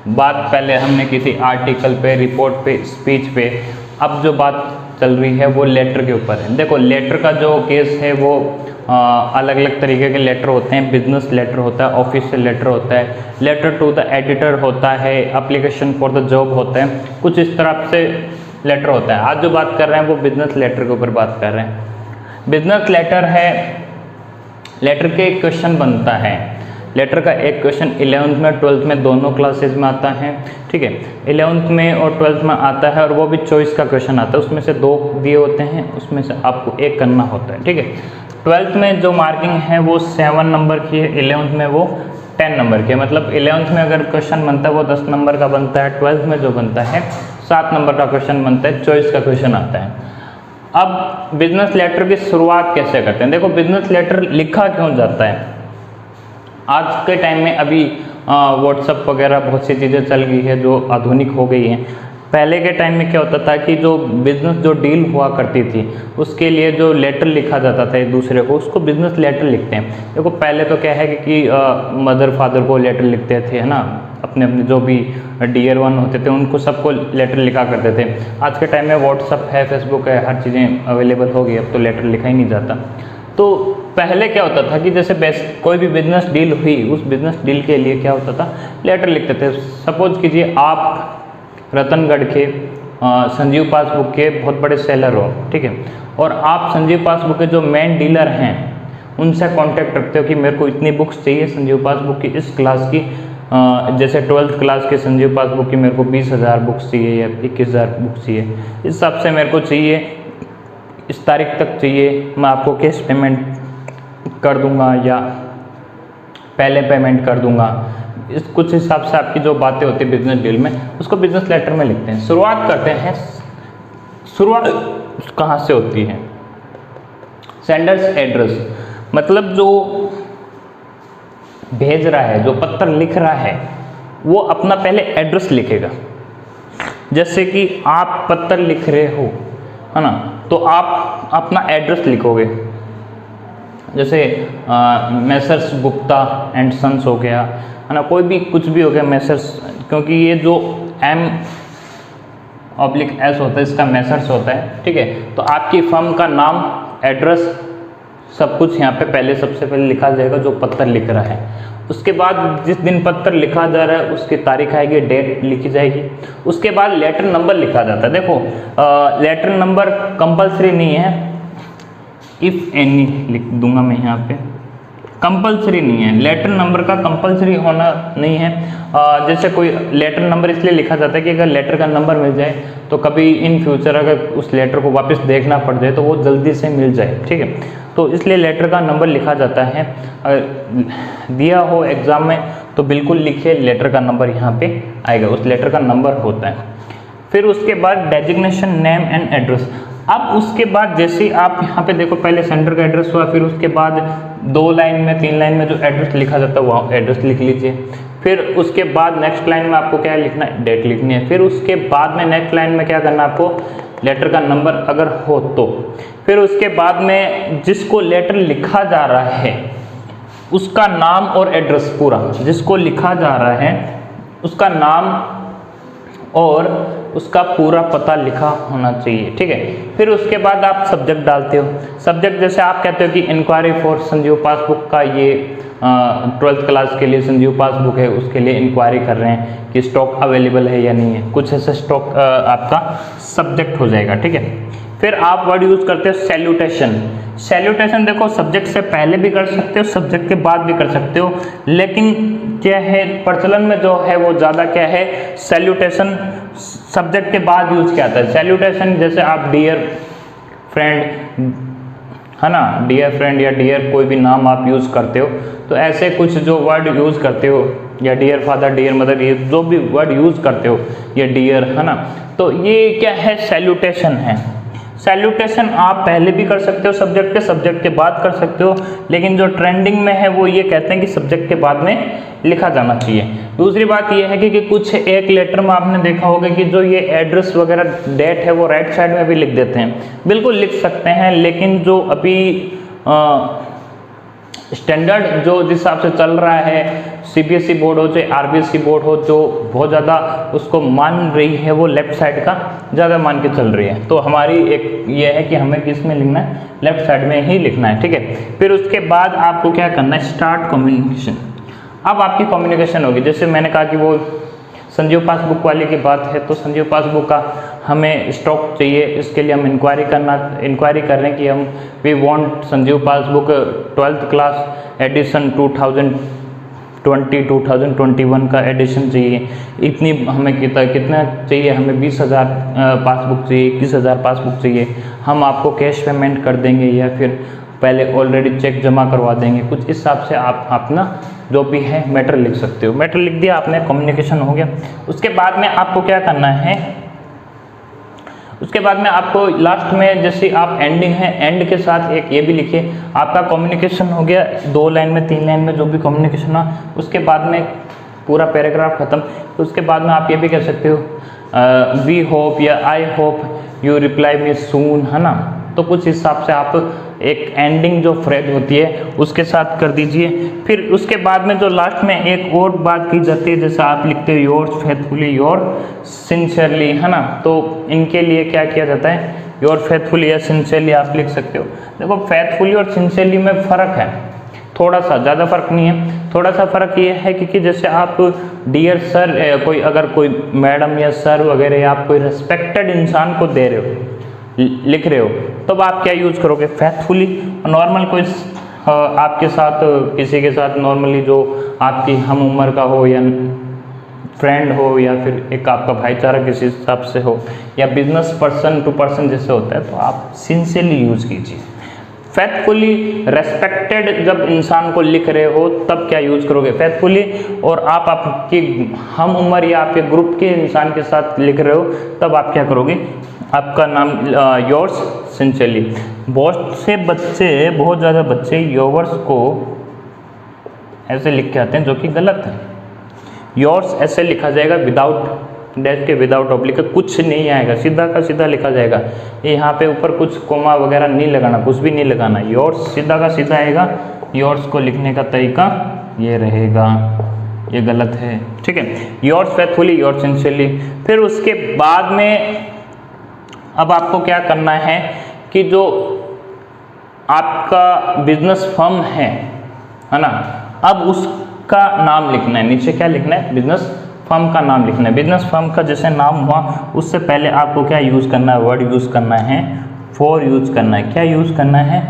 बात पहले हमने की थी आर्टिकल पे, रिपोर्ट पे, स्पीच पे। अब जो बात चल रही है वो लेटर के ऊपर है। देखो लेटर का जो केस है वो अलग अलग तरीके के लेटर होते हैं। बिजनेस लेटर होता है, ऑफिशियल लेटर होता है, लेटर टू द एडिटर होता है, एप्लीकेशन फॉर द जॉब होता है, कुछ इस तरह से लेटर होता है। आज जो बात कर रहे हैं वो बिजनेस लेटर के ऊपर बात कर रहे हैं। बिजनेस लेटर है, लेटर के एक क्वेश्चन बनता है। लेटर का एक क्वेश्चन 11th में 12th में दोनों क्लासेस में आता है, ठीक है। 11th में और 12th में आता है और वो भी चॉइस का क्वेश्चन आता है। उसमें से 2 दिए होते हैं, उसमें से आपको एक करना होता है, ठीक है। 12th में जो मार्किंग है वो 7 नंबर की है, 11th में वो 10 नंबर की है। मतलब 11th में अगर क्वेश्चन बनता है वो 10 नंबर का बनता है, 12th में जो बनता है 7 नंबर का क्वेश्चन बनता है, चॉइस का क्वेश्चन आता है। अब बिजनेस लेटर की शुरुआत कैसे करते हैं? देखो बिजनेस लेटर लिखा क्यों जाता है? आज के टाइम में अभी व्हाट्सअप वगैरह बहुत सी चीज़ें चल गई है जो आधुनिक हो गई हैं। पहले के टाइम में क्या होता था कि जो बिज़नेस जो डील हुआ करती थी उसके लिए जो लेटर लिखा जाता था एक दूसरे को, उसको बिज़नेस लेटर लिखते हैं। देखो पहले तो क्या है कि मदर फादर को लेटर लिखते थे, है ना, अपने अपने जो भी डियर वन होते थे उनको सबको लेटर लिखा करते थे। आज के टाइम में व्हाट्सअप है, फेसबुक है, हर चीज़ें अवेलेबल हो गई, अब तो लेटर लिखा ही नहीं जाता। तो पहले क्या होता था कि जैसे कोई भी बिजनेस डील हुई, उस बिजनेस डील के लिए क्या होता था, लेटर लिखते थे। सपोज कीजिए आप रतनगढ़ के संजीव पासबुक के बहुत बड़े सेलर हो, ठीक है, और आप संजीव पासबुक के जो मेन डीलर हैं उनसे कांटेक्ट रखते हो कि मेरे को इतनी बुक्स चाहिए संजीव पासबुक की इस क्लास की, जैसे 12th क्लास के संजीव पासबुक की मेरे को 20,000 बुक्स चाहिए या 21,000 बुक्स चाहिए, इस हिसाब से मेरे को चाहिए, इस तारीख तक चाहिए, मैं आपको कैश पेमेंट कर दूंगा या पहले पेमेंट कर दूंगा। इस कुछ हिसाब से आपकी जो बातें होती है बिजनेस डील में, उसको बिजनेस लेटर में लिखते हैं। शुरुआत करते हैं, शुरुआत कहाँ से होती है? सेंडर्स एड्रेस, मतलब जो भेज रहा है, जो पत्र लिख रहा है, वो अपना पहले एड्रेस लिखेगा। जैसे कि आप पत्र लिख रहे हो, है ना, तो आप अपना एड्रेस लिखोगे। जैसे मैसर्स गुप्ता एंड सन्स हो गया, है ना, कोई भी कुछ भी हो गया मैसर्स, क्योंकि ये जो M/S होता है इसका मैसर्स होता है, ठीक है। तो आपकी फर्म का नाम, एड्रेस, सब कुछ यहाँ पे पहले सबसे पहले लिखा जाएगा जो पत्र लिख रहा है। उसके बाद जिस दिन पत्र लिखा जा रहा है उसकी तारीख आएगी, डेट लिखी जाएगी। उसके बाद लेटर नंबर लिखा जाता है। देखो लेटर नंबर कंपलसरी नहीं है, इफ़ एनी लिख दूंगा मैं यहाँ पे, कंपलसरी नहीं है, लेटर नंबर का कंपलसरी होना नहीं है। जैसे कोई लेटर नंबर इसलिए लिखा जाता है कि अगर लेटर का नंबर मिल जाए तो कभी इन फ्यूचर अगर उस लेटर को वापस देखना पड़ जाए तो वो जल्दी से मिल जाए, ठीक है। तो इसलिए लेटर का नंबर लिखा जाता है। अगर दिया हो एग्ज़ाम में तो बिल्कुल लिखिए, लेटर का नंबर यहाँ पे आएगा, उस लेटर का नंबर होता है। फिर उसके बाद डेजिग्नेशन नेम एंड एड्रेस। अब उसके बाद जैसे आप यहाँ पे देखो, पहले सेंटर का एड्रेस हुआ, फिर उसके बाद 2 लाइन में 3 लाइन में जो एड्रेस लिखा जाता है वो एड्रेस लिख लीजिए। फिर उसके बाद नेक्स्ट लाइन में आपको क्या लिखना है, डेट लिखनी है। फिर उसके बाद में नेक्स्ट लाइन में क्या करना है आपको, लेटर का नंबर अगर हो तो। फिर उसके बाद में जिसको लेटर लिखा जा रहा है उसका नाम और एड्रेस पूरा, जिसको लिखा जा रहा है उसका नाम और उसका पूरा पता लिखा होना चाहिए, ठीक है। फिर उसके बाद आप सब्जेक्ट डालते हो। सब्जेक्ट जैसे आप कहते हो कि इंक्वायरी फॉर संजीव पासबुक का, ये 12th क्लास के लिए संजीव पासबुक है, उसके लिए इंक्वायरी कर रहे हैं कि स्टॉक अवेलेबल है या नहीं है, कुछ ऐसा स्टॉक आपका सब्जेक्ट हो जाएगा, ठीक है। फिर आप वर्ड यूज करते हो सैल्यूटेशन। सैल्यूटेशन देखो सब्जेक्ट से पहले भी कर सकते हो, सब्जेक्ट के बाद भी कर सकते हो, लेकिन क्या है प्रचलन में जो है वो ज़्यादा क्या है, सैल्यूटेशन सब्जेक्ट के बाद यूज किया जाता है। सैल्यूटेशन जैसे आप डियर फ्रेंड, है ना, डियर फ्रेंड या डियर कोई भी नाम आप यूज़ करते हो, तो ऐसे कुछ जो वर्ड यूज़ करते हो, या डियर फादर, डियर मदर, ये जो भी वर्ड यूज़ करते हो, या डियर, है ना, तो ये क्या है, सैल्यूटेशन है। सैल्यूटेशन आप पहले भी कर सकते हो सब्जेक्ट के बाद कर सकते हो, लेकिन जो ट्रेंडिंग में है वो ये कहते हैं कि सब्जेक्ट के बाद में लिखा जाना चाहिए। दूसरी बात ये है कि कुछ एक लेटर में आपने देखा होगा कि जो ये एड्रेस वगैरह डेट है वो राइट साइड में भी लिख देते हैं, बिल्कुल लिख सकते हैं, लेकिन जो अभी स्टैंडर्ड जो जिस हिसाब से चल रहा है CBSE बोर्ड हो चाहे RBSE बोर्ड हो, जो बहुत ज़्यादा उसको मान रही है वो लेफ्ट साइड का ज़्यादा मान के चल रही है, तो हमारी एक ये है कि हमें किस में लिखना है, लेफ्ट साइड में ही लिखना है, ठीक है। फिर उसके बाद आपको क्या करना है, स्टार्ट कम्युनिकेशन। अब आपकी कम्युनिकेशन होगी, जैसे मैंने कहा कि वो संजीव पासबुक वाली की बात है, तो संजीव पासबुक का हमें स्टॉक चाहिए, इसके लिए हम इंक्वायरी कर रहे हैं कि हम we want Sanjeev passbook 12th class edition 2020-2021 का एडिशन चाहिए, इतनी हमें कितना चाहिए, हमें 20,000 पासबुक चाहिए, 21,000 पासबुक चाहिए, हम आपको कैश पेमेंट कर देंगे या फिर पहले ऑलरेडी चेक जमा करवा देंगे, कुछ इस हिसाब से आप अपना जो भी है मैटर लिख सकते हो। मैटर लिख दिया आपने, कम्युनिकेशन हो गया। उसके बाद में आपको क्या करना है, उसके बाद में आपको लास्ट में जैसे आप एंडिंग है, एंड के साथ एक ये भी लिखिए, आपका कम्युनिकेशन हो गया 2 लाइन में 3 लाइन में जो भी कम्युनिकेशन हो, उसके बाद में पूरा पैराग्राफ खत्म। तो उसके बाद में आप ये भी कह सकते हो वी होप या I hope you reply me soon, है ना। तो कुछ हिसाब से आप एक एंडिंग जो फ्रेज होती है उसके साथ कर दीजिए। फिर उसके बाद में जो लास्ट में एक और बात की जाती है, जैसे आप लिखते हो योर्स फेथफुली योर सिंसियरली, है ना, तो इनके लिए क्या किया जाता है, योर फेथफुली या सिंसियरली आप लिख सकते हो। देखो फेथफुली और सिंसियरली में फ़र्क है थोड़ा सा, ज़्यादा फर्क नहीं है, थोड़ा सा फ़र्क ये है कि जैसे आप डियर सर, कोई अगर कोई मैडम या सर वगैरह या आप कोई रिस्पेक्टेड इंसान को दे रहे हो, लिख रहे हो, तब आप क्या यूज़ करोगे, फेथफुली। नॉर्मल कोई आपके साथ किसी के साथ नॉर्मली जो आपकी हम उम्र का हो या फ्रेंड हो या फिर एक आपका भाईचारा किसी हिसाब से हो या बिजनेस पर्सन टू पर्सन जैसे होता है, तो आप सिंसियरली यूज़ कीजिए। फेथफुली रेस्पेक्टेड जब इंसान को लिख रहे हो तब क्या यूज़ करोगे, फेथफुली। और आप आपकी हम उम्र या आपके ग्रुप के इंसान के साथ लिख रहे हो तब आप क्या करोगे, आपका नाम योर्स सिंसियरली। बहुत से बच्चे, बहुत ज़्यादा बच्चे योर्स को ऐसे लिख के आते हैं जो कि गलत है। योर्स ऐसे लिखा जाएगा विदाउट डैश के, विदाउट ऑब्लिक के, कुछ नहीं आएगा, सीधा का सीधा लिखा जाएगा। ये यहाँ पे ऊपर कुछ कोमा वगैरह नहीं लगाना, कुछ भी नहीं लगाना, योर्स सीधा का सीधा आएगा। योर्स को लिखने का तरीका ये रहेगा, ये गलत है, ठीक है। Yours faithfully, yours sincerely. फिर उसके बाद में अब आपको क्या करना है कि जो आपका बिजनेस फर्म है ना, अब उसका नाम लिखना है। नीचे क्या लिखना है, बिजनेस फर्म का नाम लिखना है। बिजनेस फर्म का जैसे नाम हुआ उससे पहले आपको क्या यूज़ करना है, वर्ड यूज़ करना है, फॉर यूज़ करना है। क्या यूज़ करना है,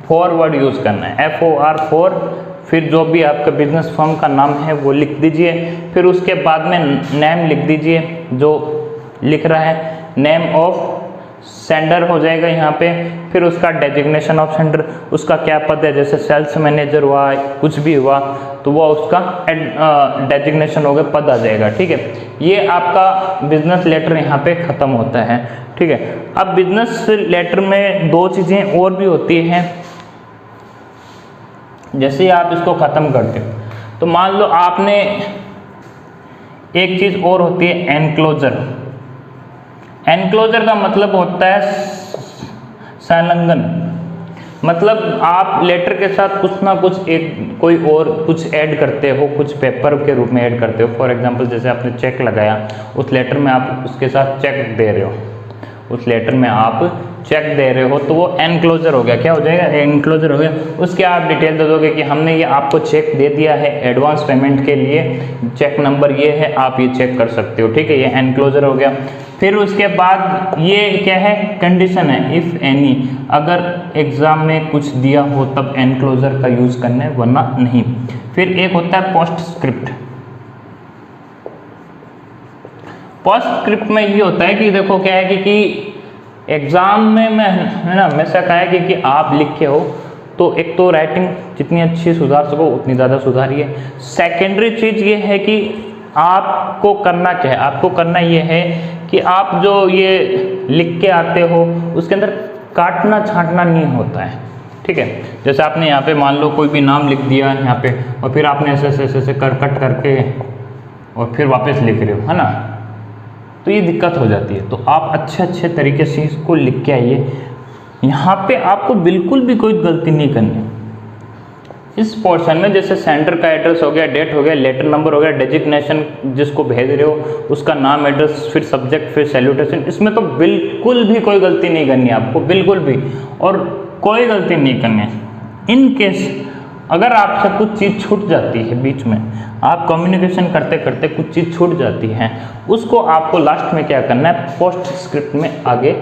फॉर वर्ड यूज़ करना है, FOR फॉर। फिर जो भी आपका बिजनेस फर्म का नाम है वो लिख दीजिए। फिर उसके बाद में नेम लिख दीजिए, जो लिख रहा है नेम ऑफ सेंडर हो जाएगा यहाँ पे। फिर उसका डेजिग्नेशन ऑफ सेंडर, उसका क्या पद है, जैसे सेल्स मैनेजर हुआ, कुछ भी हुआ तो वो उसका डेजिग्नेशन हो गया, पद आ जाएगा, ठीक है। ये आपका बिजनेस लेटर यहाँ पे ख़त्म होता है, ठीक है। अब बिजनेस लेटर में 2 चीज़ें और भी होती हैं। जैसे ही आप इसको ख़त्म करते हो तो मान लो आपने, एक चीज़ और होती है एनक्लोजर। एनक्लोजर का मतलब होता है संलग्न, मतलब आप लेटर के साथ कुछ ना कुछ एक कोई और कुछ ऐड करते हो, कुछ पेपर के रूप में ऐड करते हो। फॉर एग्जांपल जैसे आपने चेक लगाया, उस लेटर में आप उसके साथ चेक दे रहे हो, उस लेटर में आप चेक दे रहे हो, तो वो एनक्लोजर हो गया। क्या हो जाएगा, एनक्लोजर हो गया। उसके आप डिटेल दे दोगे कि हमने ये आपको चेक दे दिया है एडवांस पेमेंट के लिए, चेक नंबर ये है, आप ये चेक कर सकते हो, ठीक है। ये एनक्लोजर हो गया। फिर उसके बाद ये क्या है, कंडीशन है, इफ़ एनी, अगर एग्ज़ाम में कुछ दिया हो तब एनक्लोजर का यूज़ करना है, वरना नहीं। फिर एक होता है पोस्टस्क्रिप्ट। पोस्टस्क्रिप्ट में ये होता है कि देखो क्या है कि एग्ज़ाम में मैं है ना हमेशा कहा है कि आप लिख के हो तो एक तो राइटिंग जितनी अच्छी सुधार सको उतनी ज़्यादा सुधारिए। सेकेंडरी चीज़ ये है कि आपको करना क्या है, आपको करना ये है कि आप जो ये लिख के आते हो उसके अंदर काटना छांटना नहीं होता है, ठीक है। जैसे आपने यहाँ पे मान लो कोई भी नाम लिख दिया यहाँ पे और फिर आपने ऐसे कट करके और फिर वापस लिख रहे हो, है ना, तो ये दिक्कत हो जाती है। तो आप अच्छे तरीके से इसको लिख के आइए। यहाँ पे आपको बिल्कुल भी कोई गलती नहीं करनी। इस पोर्शन में जैसे सेंडर का एड्रेस हो गया, डेट हो गया, लेटर नंबर हो गया, डेजिग्नेशन जिसको भेज रहे हो उसका नाम, एड्रेस, फिर सब्जेक्ट, फिर सैल्यूटेशन, इसमें तो बिल्कुल भी कोई गलती नहीं करनी है आपको, बिल्कुल भी, और कोई गलती नहीं करनी है। इन केस अगर आपसे कुछ चीज़ छूट जाती है बीच में, आप कम्युनिकेशन करते करते कुछ चीज़ छूट जाती है, उसको आपको लास्ट में क्या करना है, पोस्ट स्क्रिप्ट में आगे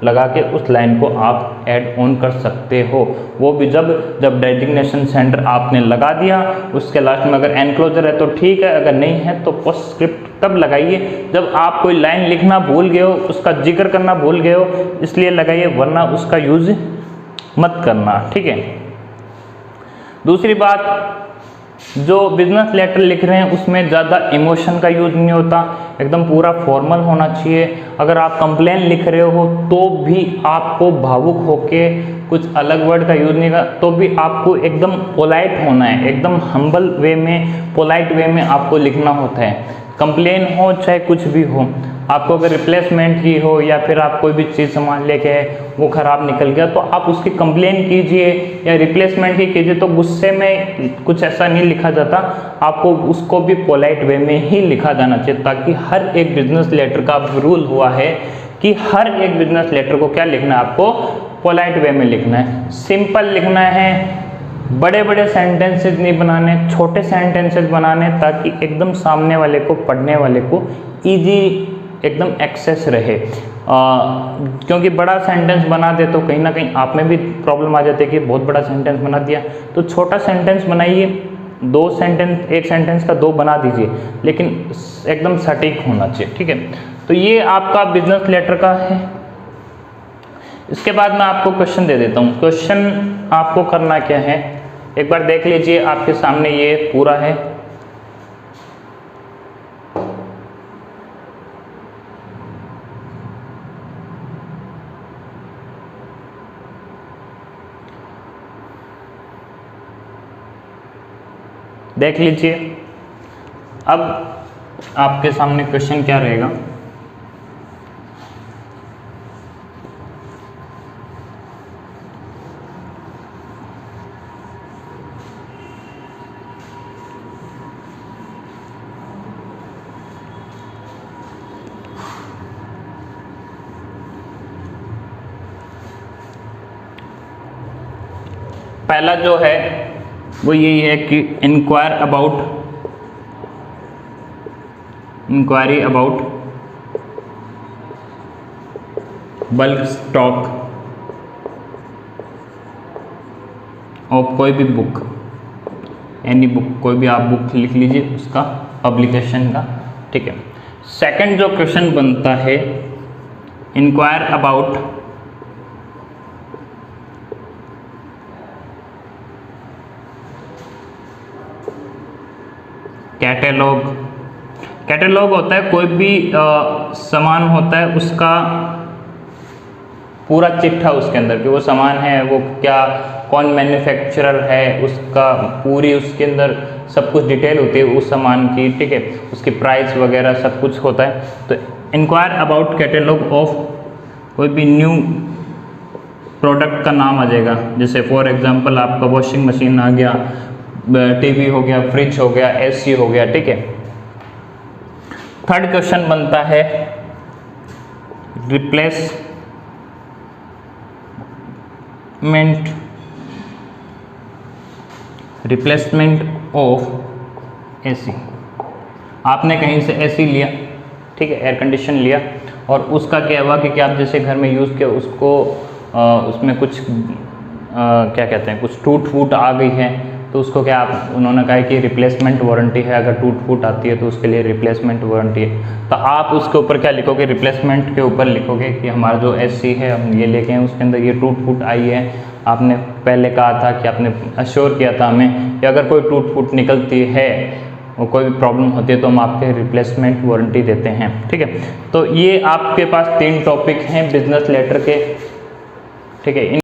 लगा के उस लाइन को आप ऐड ऑन कर सकते हो। वो भी जब डेजिग्नेशन सेंडर आपने लगा दिया, उसके लास्ट में अगर एनक्लोजर है तो ठीक है, अगर नहीं है तो पोस्ट स्क्रिप्ट तब लगाइए जब आप कोई लाइन लिखना भूल गए हो, उसका जिक्र करना भूल गए हो, इसलिए लगाइए, वरना उसका यूज मत करना, ठीक है। दूसरी बात, जो बिजनेस लेटर लिख रहे हैं उसमें ज़्यादा इमोशन का यूज़ नहीं होता, एकदम पूरा फॉर्मल होना चाहिए। अगर आप कंप्लेन लिख रहे हो तो भी आपको भावुक होके कुछ अलग वर्ड का यूज़ नहीं करना, तो भी आपको एकदम पोलाइट होना है, एकदम हम्बल वे में, पोलाइट वे में आपको लिखना होता है। कंप्लेन हो चाहे कुछ भी हो, आपको अगर रिप्लेसमेंट की हो या फिर आप कोई भी चीज़ सामान लेके वो ख़राब निकल गया तो आप उसकी कंप्लेन कीजिए या रिप्लेसमेंट की कीजिए, तो गुस्से में कुछ ऐसा नहीं लिखा जाता, आपको उसको भी पोलाइट वे में ही लिखा जाना चाहिए, ताकि हर एक बिजनेस लेटर का रूल हुआ है कि हर एक बिजनेस लेटर को क्या लिखना है, आपको पोलाइट वे में लिखना है, सिंपल लिखना है, बड़े बड़े सेंटेंसेस नहीं बनाने, छोटे सेंटेंसेस बनाने, ताकि एकदम सामने वाले को, पढ़ने वाले को ईजी एकदम एक्सेस रहे। क्योंकि बड़ा सेंटेंस बना दे तो कहीं ना कहीं आप में भी प्रॉब्लम आ जाती है कि बहुत बड़ा सेंटेंस बना दिया, तो छोटा सेंटेंस बनाइए, दो सेंटेंस, एक सेंटेंस का दो बना दीजिए, लेकिन एकदम सटीक होना चाहिए, ठीक है। तो ये आपका बिजनेस लेटर का है। इसके बाद मैं आपको क्वेश्चन दे देता हूँ। क्वेश्चन आपको करना क्या है, एक बार देख लीजिए, आपके सामने ये पूरा है। देख लीजिए, अब आपके सामने क्वेश्चन क्या रहेगा, पहला जो है वो यही है कि inquiry about bulk stock of कोई भी बुक, एनी बुक, कोई भी आप बुक लिख लीजिए उसका पब्लिकेशन का, ठीक है। सेकंड जो क्वेश्चन बनता है, इंक्वायर अबाउट कैटेलॉग होता है कोई भी सामान होता है उसका पूरा चिट्ठा उसके अंदर कि वो सामान है, वो क्या, कौन मैन्युफैक्चरर है, उसका पूरी उसके अंदर सब कुछ डिटेल होती है उस सामान की, ठीक है, उसकी प्राइस वगैरह सब कुछ होता है। तो इंक्वायर अबाउट कैटेलॉग ऑफ कोई भी न्यू प्रोडक्ट का नाम आ जाएगा, जैसे फॉर एग्जांपल आपका वॉशिंग मशीन आ गया, टीवी हो गया, फ्रिज हो गया, एसी हो गया, ठीक है। थर्ड क्वेश्चन बनता है रिप्लेसमेंट ऑफ एसी। आपने कहीं से एसी लिया, ठीक है, एयर कंडीशन लिया, और उसका क्या हुआ कि आप जैसे घर में यूज़ किया उसको उसमें कुछ क्या कहते हैं, कुछ टूट फूट आ गई है, तो उसको क्या आप, उन्होंने कहा कि रिप्लेसमेंट वारंटी है, अगर टूट फूट आती है तो उसके लिए रिप्लेसमेंट वारंटी है। तो आप उसके ऊपर क्या लिखोगे, रिप्लेसमेंट के ऊपर लिखोगे कि हमारा जो एसी है हम ये लेके हैं, उसके अंदर ये टूट फूट आई है, आपने पहले कहा था कि आपने अश्योर किया था हमें कि अगर कोई टूट फूट निकलती है और कोई भी प्रॉब्लम होती है तो हम आपके रिप्लेसमेंट वारंटी देते हैं, ठीक है। तो ये आपके पास 3 टॉपिक हैं बिजनेस लेटर के, ठीक है।